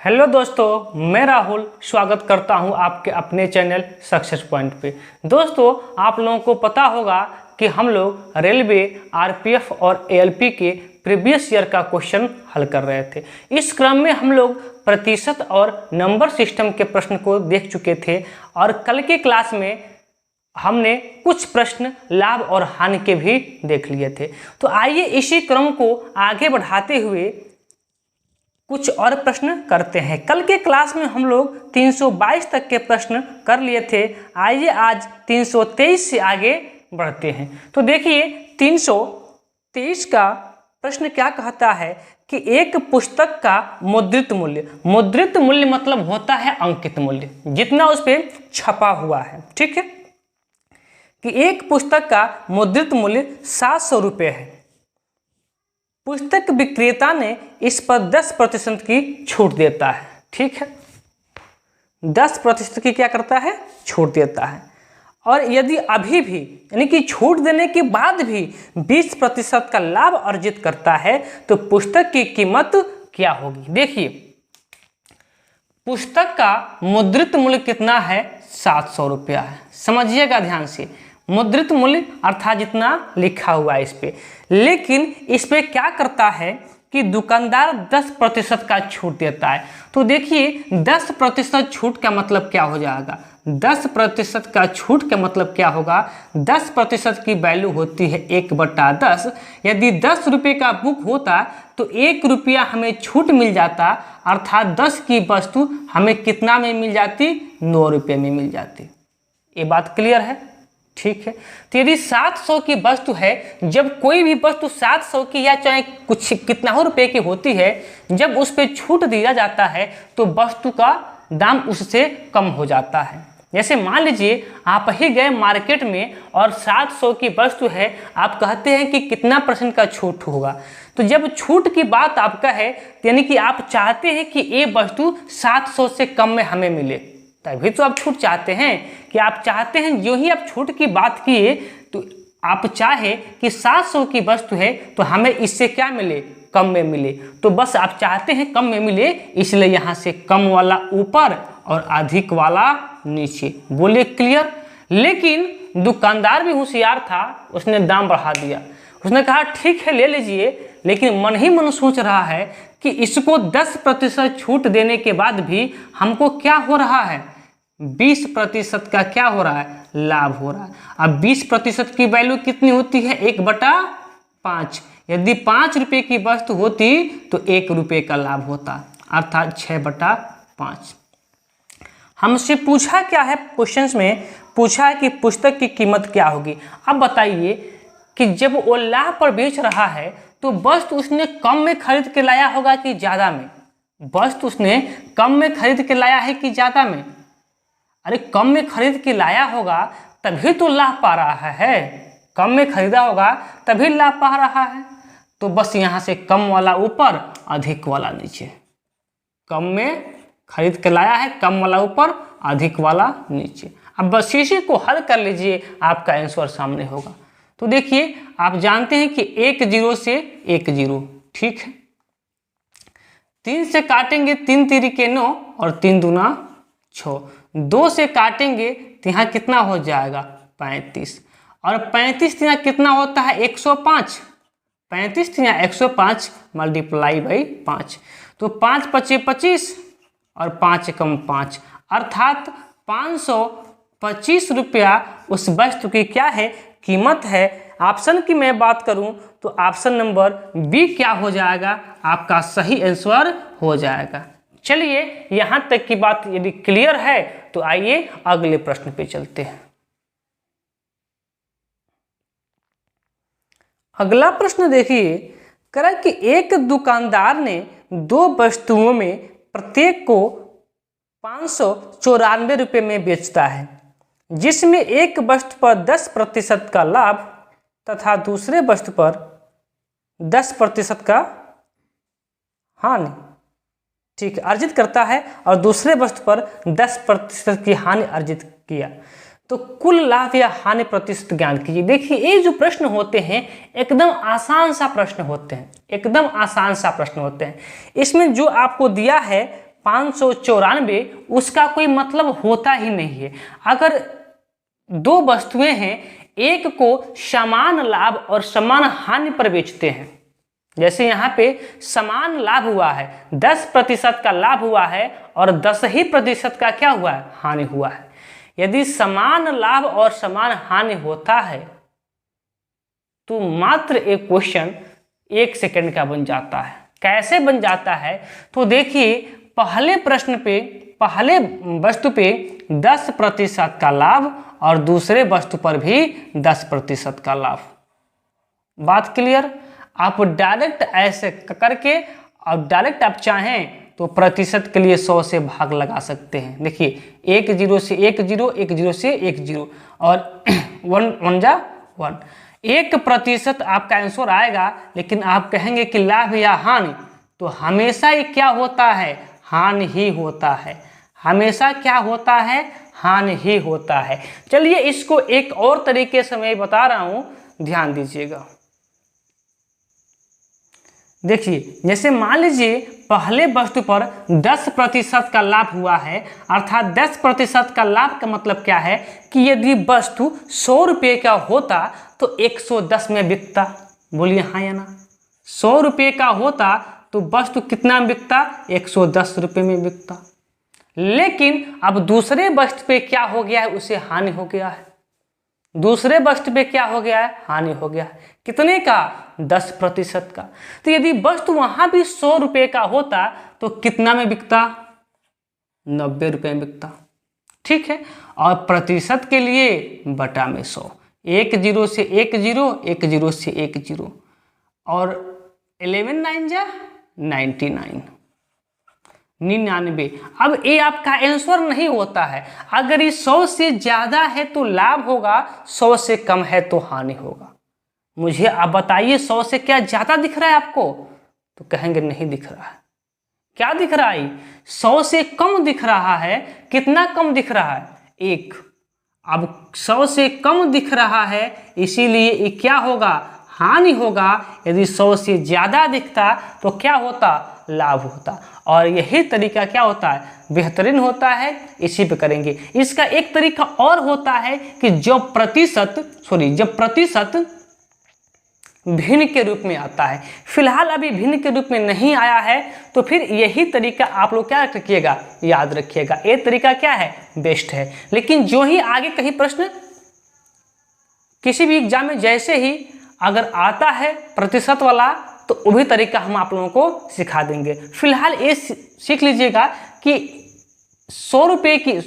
Hello दोस्तों, मैं राहुल स्वागत करता हूं आपके अपने चैनल सक्सेस पॉइंट पे। दोस्तों, आप लोगों को पता होगा कि हम लोग रेलवे, आरपीएफ और एएलपी के प्रीवियस ईयर का क्वेश्चन हल कर रहे थे। इस क्रम में हम लोग प्रतिशत और नंबर सिस्टम के प्रश्न को देख चुके थे और कल के क्लास में हमने कुछ प्रश्न लाभ और हानि के भी देख लिए थे। तो आइए इसी क्रम को आगे बढ़ाते हुए कुछ और प्रश्न करते हैं। कल के क्लास में हम लोग 322 तक के प्रश्न कर लिए थे। आइए आज 323 से आगे बढ़ते हैं। तो देखिए 323 का प्रश्न क्या कहता है कि एक पुस्तक का मुद्रित मूल्य मतलब होता है अंकित मूल्य, जितना उस पर छपा हुआ है। ठीक है, कि एक पुस्तक का मुद्रित मूल्य 700 रुपये है। पुस्तक विक्रेता ने इस पर 10% की छूट देता है। ठीक है, 10% की क्या करता है, छूट देता है। और यदि अभी भी यानी कि छूट देने के बाद भी 20% का लाभ अर्जित करता है तो पुस्तक की कीमत क्या होगी। देखिए, पुस्तक का मुद्रित मूल्य कितना है, 700 रुपया है। समझिएगा ध्यान से, मुद्रित मूल्य अर्थात जितना लिखा हुआ है इस पे। लेकिन इस पे क्या करता है कि दुकानदार 10% का छूट देता है। तो देखिए 10% छूट का मतलब क्या हो जाएगा, 10% का छूट का मतलब क्या होगा, 10% की वैल्यू होती है 1/10। यदि 10 रुपये का बुक होता तो 1 रुपया हमें छूट मिल जाता, अर्थात 10 की वस्तु हमें कितना में मिल जाती, 9 रुपये में मिल जाती। ये बात क्लियर है। ठीक है, तो यदि 700 की वस्तु है, जब कोई भी वस्तु 700 की या चाहे कुछ कितना हो रुपए की होती है, जब उस पर छूट दिया जाता है तो वस्तु का दाम उससे कम हो जाता है। जैसे मान लीजिए आप ही गए मार्केट में और 700 की वस्तु है, आप कहते हैं कि कितना % का छूट होगा। तो जब छूट की बात आपका है यानी कि आप चाहते हैं कि ये वस्तु 700 से कम में हमें मिले, तभी तो आप छूट चाहते हैं। कि आप चाहते हैं जो ही आप छूट की बात किए तो आप चाहे कि 700 की वस्तु है तो हमें इससे क्या मिले, कम में मिले। तो बस आप चाहते हैं कम में मिले, इसलिए यहाँ से कम वाला ऊपर और अधिक वाला नीचे। बोले क्लियर। लेकिन दुकानदार भी होशियार था, उसने दाम बढ़ा दिया। उसने कहा ठीक है ले लीजिए, लेकिन मन ही मन सोच रहा है कि इसको 10% छूट देने के बाद भी हमको क्या हो रहा है, 20% का क्या हो रहा है, लाभ हो रहा है। अब 20% की वैल्यू कितनी होती है, 1/5। यदि 5 रुपये की वस्तु होती तो 1 रुपये का लाभ होता, अर्थात 6/5। हमसे पूछा क्या है, क्वेश्चंस में पूछा है कि पुस्तक की कीमत क्या होगी। अब बताइए कि जब वो लाभ पर बेच रहा है तो वस्तु उसने कम में खरीद के लाया होगा कि ज़्यादा में, वस्तु उसने कम में खरीद के लाया है कि ज़्यादा में। अरे कम में खरीद के लाया होगा तभी तो लाभ पा रहा है, कम में खरीदा होगा तभी लाभ पा रहा है। तो बस यहाँ से कम वाला ऊपर, अधिक वाला नीचे। कम में खरीद के लाया है, कम वाला ऊपर, अधिक वाला नीचे। अब बस इसी को हल कर लीजिए, आपका आंसर सामने होगा। तो देखिए आप जानते हैं कि 1 0 से 1 0। ठीक है, 3 से काटेंगे 3 तिरिके 9 और 3 दूना 6। 2 से काटेंगे तो यहाँ कितना हो जाएगा, 35। और 35 यहाँ कितना होता है, 105। 35 यहाँ 105 मल्टीप्लाई बाई 5। तो 5 × 5 = 25 और 5 × 5 अर्थात 525 रुपया उस वस्तु की क्या है, कीमत है। ऑप्शन की मैं बात करूं तो ऑप्शन नंबर बी क्या हो जाएगा, आपका सही आंसर हो जाएगा। चलिए यहां तक की बात यदि क्लियर है तो आइए अगले प्रश्न पे चलते हैं। अगला प्रश्न देखिए, करा कि एक दुकानदार ने 2 वस्तुओं में प्रत्येक को 594 रुपये में बेचता है, जिसमें एक वस्तु पर 10% का लाभ तथा दूसरे वस्तु पर 10% का हानि, ठीक है, अर्जित करता है और दूसरे वस्तु पर 10% की हानि अर्जित किया। तो कुल लाभ या हानि प्रतिशत ज्ञान कीजिए। देखिए ये जो प्रश्न होते हैं एकदम आसान सा प्रश्न होते हैं, एकदम आसान सा प्रश्न होते हैं। इसमें जो आपको दिया है 594, उसका कोई मतलब होता ही नहीं है। अगर दो वस्तुएं हैं, एक को समान लाभ और समान हानि पर बेचते हैं, जैसे यहाँ पे समान लाभ हुआ है, 10% का लाभ हुआ है और 10% का क्या हुआ है, हानि हुआ है। यदि समान लाभ और समान हानि होता है तो मात्र एक क्वेश्चन 1 सेकंड का बन जाता है। कैसे बन जाता है? तो देखिए, पहले प्रश्न पे, पहले वस्तु पे 10% का लाभ और दूसरे वस्तु पर भी 10% का लाभ। बात क्लियर? आप डायरेक्ट ऐसे करके, और डायरेक्ट आप चाहें तो प्रतिशत के लिए 100 से भाग लगा सकते हैं। देखिए, 1 0 से 1 0, 1 0 से 1 0 और 1 जा 1, 1% आपका आंसर आएगा। लेकिन आप कहेंगे कि लाभ या हानि, तो हमेशा ये क्या होता है, हानि ही होता है। हमेशा क्या होता है, हानि ही होता है। चलिए इसको एक और तरीके से मैं बता रहा हूं, ध्यान दीजिएगा। देखिए, जैसे मान लीजिए पहले वस्तु पर 10% का लाभ हुआ है, अर्थात 10% का लाभ का मतलब क्या है कि यदि वस्तु 100 रुपये का होता तो 110 में बिकता। बोलिए हाँ या ना? 100 रुपये का होता तो वस्तु कितना में बिकता, 110 रुपये में बिकता। लेकिन अब दूसरे वस्तु पे क्या हो गया है, उसे हानि हो गया है। दूसरे वस्तु पे क्या हो गया है, हानि हो गया है। कितने का, 10% का। तो यदि वस्तु वहां भी 100 रुपये का होता तो कितना में बिकता, 90 रुपये में बिकता। ठीक है, और प्रतिशत के लिए बटा में 100, 1 0 से 1 0, 1 0 से 1 0 और 11 9 जा 99, 99। अब ये आपका आंसर नहीं होता है। अगर ये 100 से ज्यादा है तो लाभ होगा, 100 से कम है तो हानि होगा। मुझे आप बताइए, 100 से क्या ज्यादा दिख रहा है आपको? तो कहेंगे नहीं दिख रहा है। क्या दिख रहा है? 100 से कम दिख रहा है। कितना कम दिख रहा है? 1। अब 100 से कम दिख रहा है, इसीलिए ये क्या होगा, हानि होगा। यदि 100 से ज्यादा दिखता तो क्या होता, लाभ होता। और यही तरीका क्या होता है, बेहतरीन होता है। इसी पे करेंगे। इसका एक तरीका और होता है कि जब प्रतिशत भिन्न के रूप में आता है। फिलहाल अभी भिन्न के रूप में नहीं आया है, तो फिर यही तरीका आप लोग क्या रखिएगा, याद रखिएगा। ये तरीका क्या है, बेस्ट है। लेकिन जो ही आगे कहीं प्रश्न किसी भी एग्जाम में जैसे ही अगर आता है प्रतिशत वाला, तो वो भी तरीका हम आप लोगों को सिखा देंगे। फिलहाल ये सीख लीजिएगा कि 100 रुपये की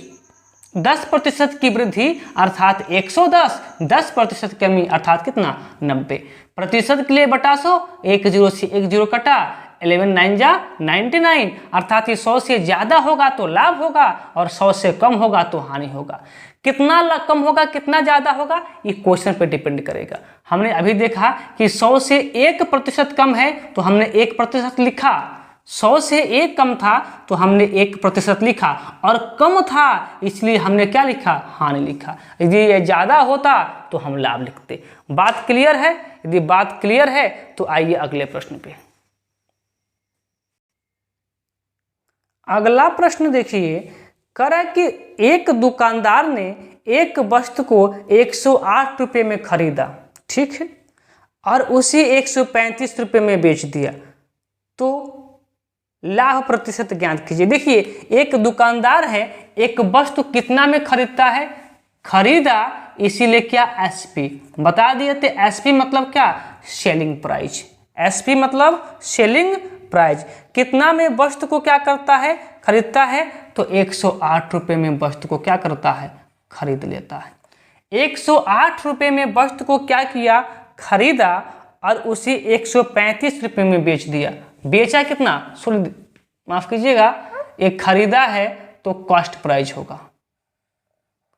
10% की वृद्धि अर्थात 110, 10% कमी अर्थात कितना, 90। प्रतिशत के लिए बटा 100, 1 0 से 1 0 कटा, 11 9 जा 99, अर्थात ये 100 से ज्यादा होगा तो लाभ होगा और 100 से कम होगा तो हानि होगा। कितना कम होगा, कितना ज्यादा होगा, ये क्वेश्चन पे डिपेंड करेगा। हमने अभी देखा कि 100 से 1% कम है तो हमने 1% लिखा, 100 से 1 कम था तो हमने 1% लिखा, और कम था इसलिए हमने क्या लिखा, हानि लिखा। यदि ये ज्यादा होता तो हम लाभ लिखते। बात क्लियर है? यदि बात क्लियर है तो आइए अगले प्रश्न पे। अगला प्रश्न देखिए, करा कि एक दुकानदार ने एक वस्तु को 108 रुपये में खरीदा, ठीक है, और उसे 135 रुपये में बेच दिया, तो लाभ प्रतिशत ज्ञात कीजिए। देखिए, एक दुकानदार है, एक वस्तु कितना में खरीदता है, खरीदा, इसीलिए क्या, एसपी बता दिए थे। एसपी मतलब क्या, सेलिंग प्राइस। एसपी मतलब सेलिंग प्राइस। कितना में वस्तु को क्या करता है, खरीदता है, तो 108 रुपये में वस्तु को क्या करता है, खरीद लेता है। 108 रुपये में वस्तु को क्या किया, खरीदा, और उसे 135 रुपये में बेच दिया। बेचा कितना, माफ कीजिएगा, एक खरीदा है तो कॉस्ट प्राइस होगा।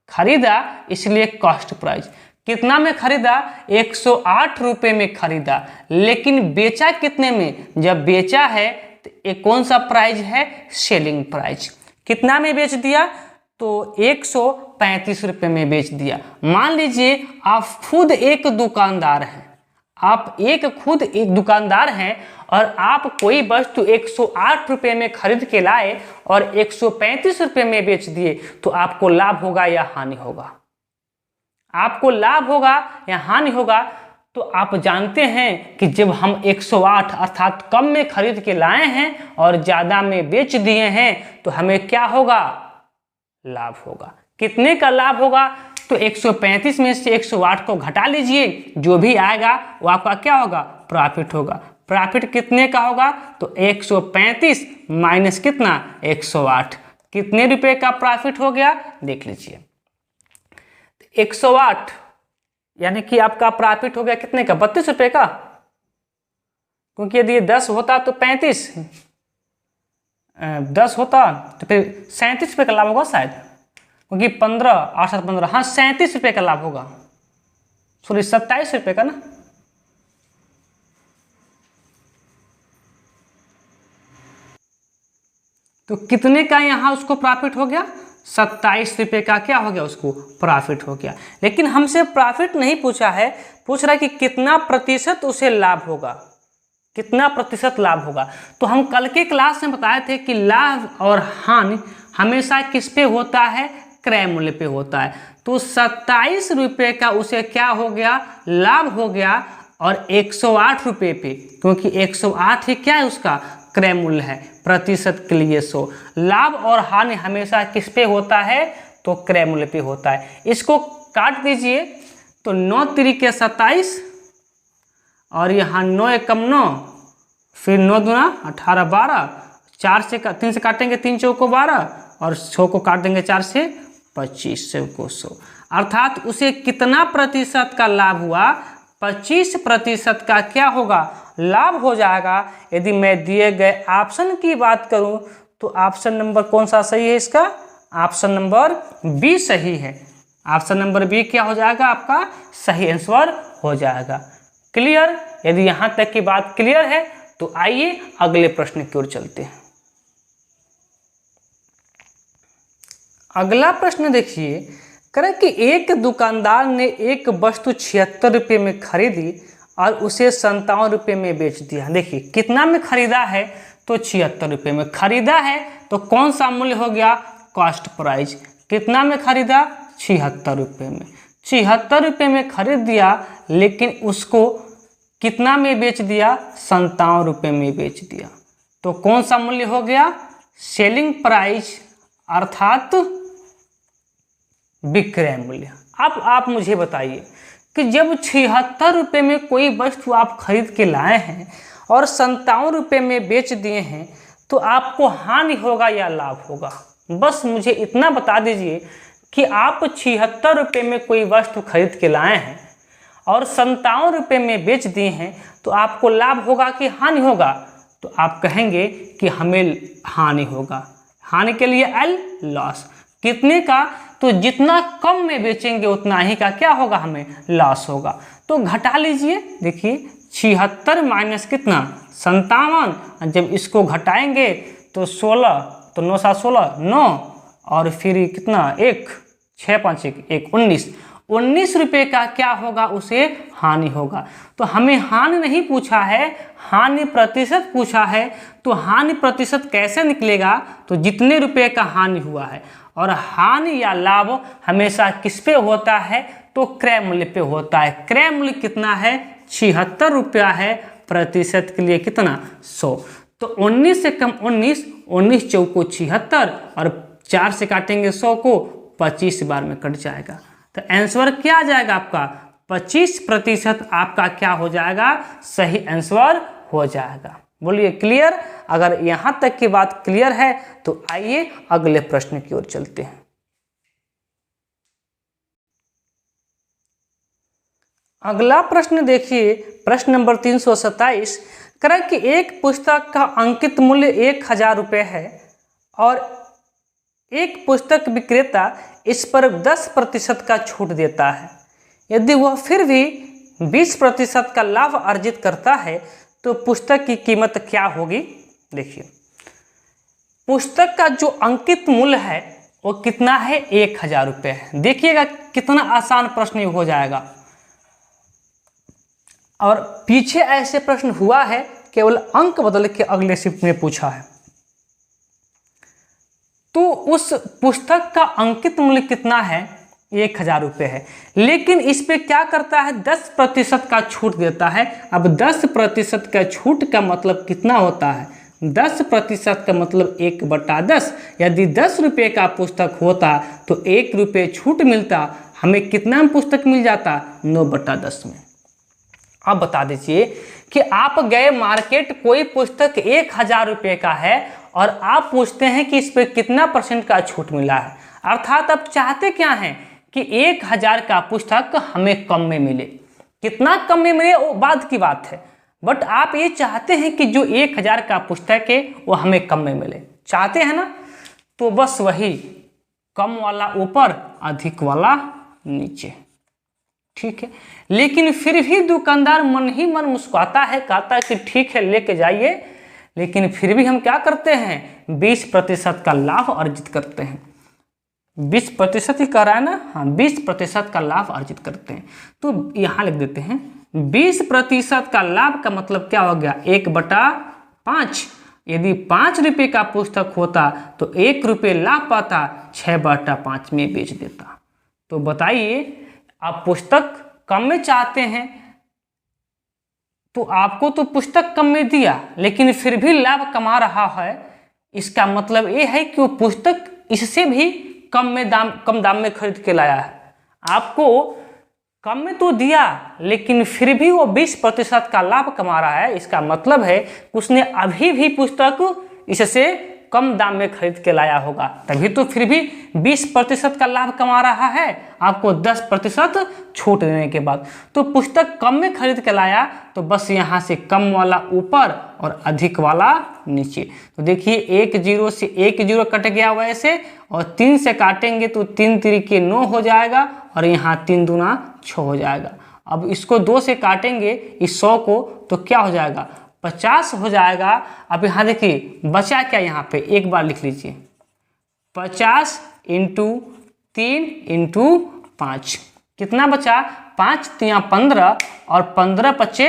खरीदा इसलिए कॉस्ट प्राइस। कितना में खरीदा, 108 रुपये में खरीदा, लेकिन बेचा कितने में, जब बेचा है तो एक कौन सा प्राइस है, सेलिंग प्राइस। कितना में बेच दिया, तो 135 रुपये में बेच दिया। मान लीजिए आप खुद एक दुकानदार हैं, आप खुद एक दुकानदार हैं और आप कोई वस्तु 108 रुपये में खरीद के लाए और 135 रुपये में बेच दिए, तो आपको लाभ होगा या हानि होगा? आपको लाभ होगा या हानि होगा? तो आप जानते हैं कि जब हम 108 अर्थात कम में खरीद के लाए हैं और ज़्यादा में बेच दिए हैं, तो हमें क्या होगा? लाभ होगा। कितने का लाभ होगा? तो 135 में से 108 को घटा लीजिए, जो भी आएगा वो आपका क्या होगा? प्रॉफिट होगा। प्रॉफिट कितने का होगा? तो 135 माइनस कितना? 108। कितने रुपए का प्रॉफिट हो गया? देख लीजिए, 108 यानी कि आपका प्रॉफिट हो गया कितने का? 32 रुपए का। क्योंकि यदि 10 होता तो 35, 10 होता तो फिर 37 रुपये का लाभ होगा शायद, क्योंकि 15 8 7 15, हाँ 37 रुपये का लाभ होगा, सॉरी 27 रुपये का ना। तो कितने का यहाँ उसको प्रॉफिट हो गया? 27 रुपये का क्या हो गया? उसको प्रॉफिट हो गया। लेकिन हमसे प्रॉफिट नहीं पूछा है, पूछ रहा है कि कितना प्रतिशत उसे लाभ होगा, कितना प्रतिशत लाभ होगा। तो हम कल के क्लास में बताए थे कि लाभ और हानि हमेशा किस पे होता है? क्रय मूल्य पे होता है। तो 27 रुपये का उसे क्या हो गया? लाभ हो गया। और 108 रुपये पे, क्योंकि 108 ही क्या है? उसका क्रय मूल्य है, प्रतिशत के लिए 100। लाभ और हानि हमेशा किस पे होता है? तो क्रय मूल्य पे होता है। इसको काट दीजिए, तो 9 तिरिके 27 और यहाँ 9 एकम 9, फिर 9 दूना 18 12, 3 से काटेंगे 3 चौको 12 और 6 को काट देंगे 4 से 25 से को 100। अर्थात उसे कितना प्रतिशत का लाभ हुआ? 25% का क्या होगा? लाभ हो जाएगा। यदि मैं दिए गए ऑप्शन की बात करूं तो ऑप्शन नंबर कौन सा सही है इसका? ऑप्शन नंबर बी सही है। ऑप्शन नंबर बी क्या हो जाएगा? आपका सही आंसर हो जाएगा। क्लियर? यदि यहां तक की बात क्लियर है तो आइए अगले प्रश्न की ओर चलते हैं। अगला प्रश्न देखिए, करें कि एक दुकानदार ने एक वस्तु 76 रुपये में खरीदी और उसे 57 रुपये में बेच दिया। देखिए कितना में खरीदा है? तो 76 रुपये में खरीदा है, तो कौन सा मूल्य हो गया? Cost price. कितना में खरीदा? 76 रुपये में। 76 रुपये में खरीद दिया, लेकिन उसको कितना में बेच दिया? 57 रुपये में बेच दिया। तो कौन सा मूल्य हो गया? सेलिंग प्राइस अर्थात विक्रय मूल्य। अब आप मुझे बताइए कि जब 76 रुपये में कोई वस्तु आप खरीद के लाए हैं और 57 रुपये में बेच दिए हैं, तो आपको हानि होगा या लाभ होगा? बस मुझे इतना बता दीजिए कि आप 76 रुपये में कोई वस्तु खरीद के लाए हैं और 57 रुपये में बेच दिए हैं, तो आपको लाभ होगा कि हानि होगा? तो आप कहेंगे कि हमें हानि होगा। हानि के लिए एल, लॉस। कितने का? तो जितना कम में बेचेंगे उतना ही का क्या होगा? हमें लॉस होगा। तो घटा लीजिए, देखिए 76 माइनस कितना? 57। जब इसको घटाएंगे तो 16, तो 9 7 16 9 और फिर कितना? 1 6 5 1 19। 19 रुपये का क्या होगा? उसे हानि होगा। तो हमें हानि नहीं पूछा है, हानि प्रतिशत पूछा है। तो हानि प्रतिशत कैसे निकलेगा? तो जितने रुपये का हानि हुआ है। और हानि या लाभ हमेशा किस पे होता है? तो क्रय मूल्य पे होता है। क्रय मूल्य कितना है? 76 रुपया है। प्रतिशत के लिए कितना? 100। तो 19 से कम 19, 19 चौको 76 और 4 से काटेंगे 100 को, 25 बार में कट जाएगा। तो आंसर क्या आ जाएगा आपका? 25% आपका क्या हो जाएगा? सही आंसर हो जाएगा। बोलिए क्लियर? अगर यहाँ तक की बात क्लियर है तो आइए अगले प्रश्न की ओर चलते हैं। अगला प्रश्न देखिए, प्रश्न नंबर 327। करें कि एक पुस्तक का अंकित मूल्य 1000 रुपये है और एक पुस्तक विक्रेता इस पर 10% का छूट देता है। यदि वह फिर भी 20% का लाभ अर्जित करता है तो पुस्तक की कीमत क्या होगी? देखिए पुस्तक का जो अंकित मूल्य है वो कितना है? 1000 रुपये है। देखिएगा कितना आसान प्रश्न हो जाएगा। और पीछे ऐसे प्रश्न हुआ है, केवल अंक बदल के अगले शिफ्ट में पूछा है। तो उस पुस्तक का अंकित मूल्य कितना है? 1000 रुपये है, लेकिन इस पे क्या करता है? 10% का छूट देता है। अब 10% का छूट का मतलब कितना होता है? 10% का मतलब 1/10। यदि 10 रुपये का पुस्तक होता तो 1 रुपये छूट मिलता, हमें कितना में पुस्तक मिल जाता? 9/10 में। अब बता दीजिए कि आप गए मार्केट, कोई पुस्तक 1000 रुपये का है और आप पूछते हैं कि इस पर कितना % का छूट मिला है। अर्थात आप चाहते क्या हैं कि 1000 का पुस्तक हमें कम में मिले। कितना कम में मिले वो बाद की बात है, बट आप ये चाहते हैं कि जो 1000 का पुस्तक है वो हमें कम में मिले, चाहते हैं ना? तो बस वही, कम वाला ऊपर, अधिक वाला नीचे, ठीक है। लेकिन फिर भी दुकानदार मन ही मन मुस्कुराता है, कहता है कि ठीक है लेके जाइए, लेकिन फिर भी हम क्या करते हैं? 20% का लाभ अर्जित करते हैं। 20% ही कह रहा है ना? हाँ, 20% का लाभ अर्जित करते हैं। तो यहाँ लिख देते हैं 20% का लाभ का मतलब क्या हो गया? 1/5। यदि 5 रुपये का पुस्तक होता तो 1 रुपये लाभ पाता, 6/5 में बेच देता। तो बताइए, आप पुस्तक कम में चाहते हैं तो आपको तो पुस्तक कम में दिया, लेकिन फिर भी लाभ कमा रहा है। इसका मतलब ये है कि वो पुस्तक इससे भी कम दाम में खरीद के लाया है। आपको कम में तो दिया, लेकिन फिर भी वो 20% का लाभ कमा रहा है। इसका मतलब है उसने अभी भी पुस्तक इससे कम दाम में खरीद के लाया होगा, तभी तो फिर भी 20% का लाभ कमा रहा है आपको 10% छूट देने के बाद। तो पुस्तक कम में खरीद के लाया, तो बस यहाँ से कम वाला ऊपर और अधिक वाला नीचे। तो देखिए 1 0 से 1 0 कट गया वैसे, और 3 से काटेंगे तो 3 3 9 हो जाएगा, और यहाँ 3 दूना 6 हो जाएगा। अब इसको 2 से काटेंगे इस 100 को, तो क्या हो जाएगा? 50 हो जाएगा। अब यहाँ देखिए बचा क्या, यहाँ पे एक बार लिख लीजिए, 50 × 3 × 5 कितना बचा? 5 3 15 और 15 5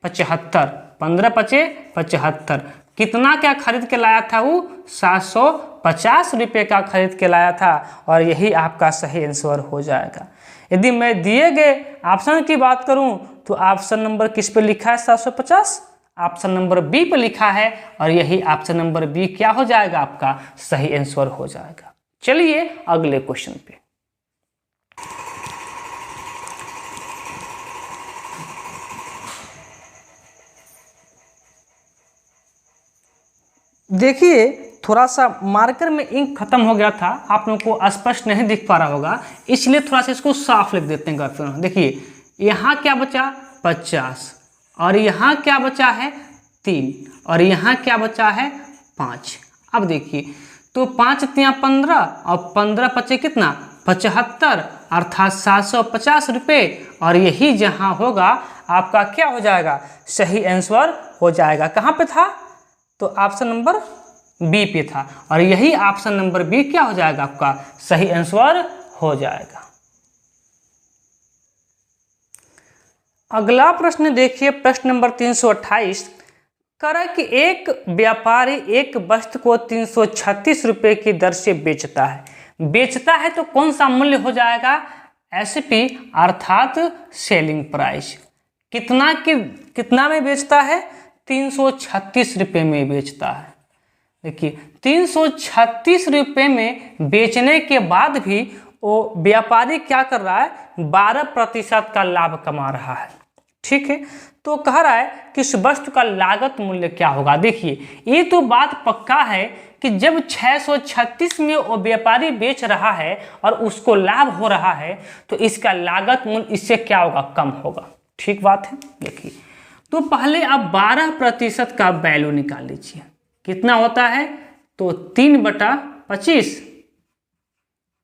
75, 15 5 75। कितना क्या खरीद के लाया था वो? 750 रुपये का खरीद के लाया था, और यही आपका सही आंसर हो जाएगा। यदि मैं दिए गए ऑप्शन की बात करूं तो ऑप्शन नंबर किस पे लिखा है? 750, ऑप्शन नंबर बी पे लिखा है, और यही ऑप्शन नंबर बी क्या हो जाएगा? आपका सही आंसर हो जाएगा। चलिए अगले क्वेश्चन पे। देखिए थोड़ा सा मार्कर में इंक खत्म हो गया था, आप लोगों को स्पष्ट नहीं दिख पा रहा होगा, इसलिए थोड़ा सा इसको साफ लिख देते हैं। फिर देखिए यहाँ क्या बचा? 50, और यहाँ क्या बचा है? 3, और यहाँ क्या बचा है? 5। अब देखिए तो 5 3 15 और 15 5 कितना? 75, अर्थात 750 रुपये, और यही जहाँ होगा आपका क्या हो जाएगा? सही आंसर हो जाएगा। कहाँ पे था? तो ऑप्शन नंबर बी पे था, और यही ऑप्शन नंबर बी क्या हो जाएगा? आपका सही आंसर हो जाएगा। अगला प्रश्न देखिए, प्रश्न नंबर 328। करा कि एक व्यापारी एक वस्तु को 336 रुपये की दर से बेचता है तो कौन सा मूल्य हो जाएगा? एसपी, अर्थात सेलिंग प्राइस। कितना में बेचता है? 336 रुपये में बेचता है। देखिए 336 रुपये में बेचने के बाद भी वो व्यापारी क्या कर रहा है? 12% का लाभ कमा रहा है। ठीक है, तो कह रहा है कि इस वस्तु का लागत मूल्य क्या होगा। देखिए ये तो बात पक्का है कि जब 636 में वो व्यापारी बेच रहा है और उसको लाभ हो रहा है, तो इसका लागत मूल्य इससे क्या होगा? कम होगा। ठीक बात है। देखिए तो पहले आप 12% का वैल्यू निकाल लीजिए, कितना होता है? तो 3/25,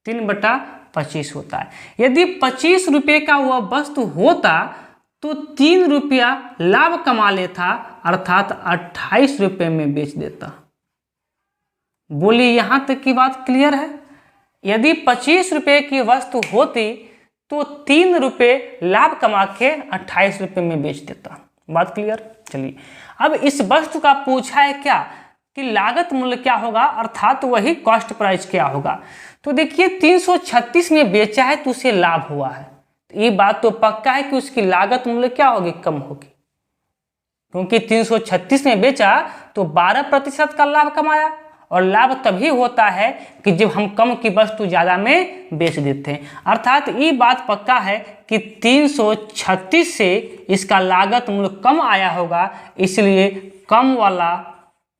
3/25 होता है। यदि 25 रुपये का वह वस्तु होता तो 3 रुपया लाभ कमा लेता, अर्थात 28 रुपये में बेच देता। बोलिए यहाँ तक की बात क्लियर है? यदि 25 रुपये की वस्तु होती तो 3 रुपये लाभ कमा के 28 रुपये में बेच देता। बात क्लियर। चलिए अब इस वस्तु का पूछा है क्या कि लागत मूल्य क्या होगा, अर्थात वही कॉस्ट प्राइस क्या होगा। तो देखिए 336 में बेचा है तो उसे लाभ हुआ है, तो ये बात तो पक्का है कि उसकी लागत मूल्य क्या होगी, कम होगी, क्योंकि 336 में बेचा तो 12% का लाभ कमाया, और लाभ तभी होता है कि जब हम कम की वस्तु ज़्यादा में बेच देते हैं। अर्थात ये बात पक्का है कि 336 से इसका लागत मूल्य कम आया होगा, इसलिए कम वाला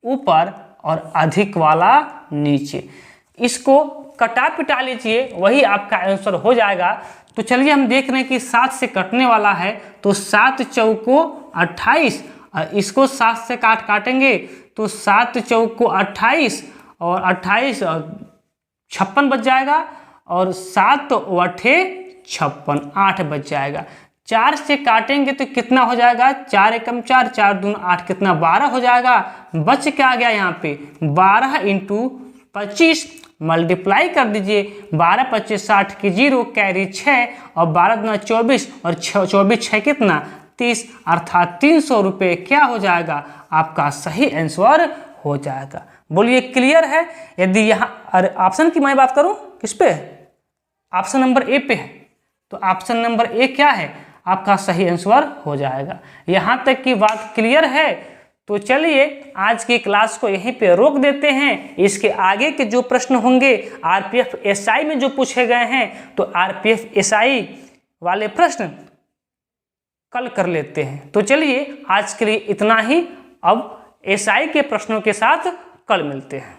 ऊपर और अधिक वाला नीचे। इसको कटा पिटा लीजिए, वही आपका आंसर हो जाएगा। तो चलिए हम देख रहे हैं कि 7 से कटने वाला है, तो 7 चौको 28, इसको 7 से काटेंगे तो 7 चौको 28 और 28 और 56 बच जाएगा, और 7 वठे 56, 8 बच जाएगा। 4 से काटेंगे तो कितना हो जाएगा, 4 एकम 4, 4 दूनी 8, कितना 12 हो जाएगा। बच क्या आ गया यहाँ पे 12 × 25 मल्टीप्लाई कर दीजिए, 12 × 25 60 की 0 कैरी 6 और 12 दूना 24 और 24 6 कितना 30, अर्थात 300 रुपये क्या हो जाएगा, आपका सही आंसर हो जाएगा। बोलिए क्लियर है। यदि यहाँ ऑप्शन की मैं बात करूँ किस पे, ऑप्शन नंबर ए पे है, तो ऑप्शन नंबर ए क्या है, आपका सही आंसर हो जाएगा। यहाँ तक की बात क्लियर है। तो चलिए आज की क्लास को यहीं पे रोक देते हैं। इसके आगे के जो प्रश्न होंगे आरपीएफ एसआई में जो पूछे गए हैं, तो आरपीएफ एसआई वाले प्रश्न कल कर लेते हैं। तो चलिए आज के लिए इतना ही, अब एसआई के प्रश्नों के साथ कल मिलते हैं।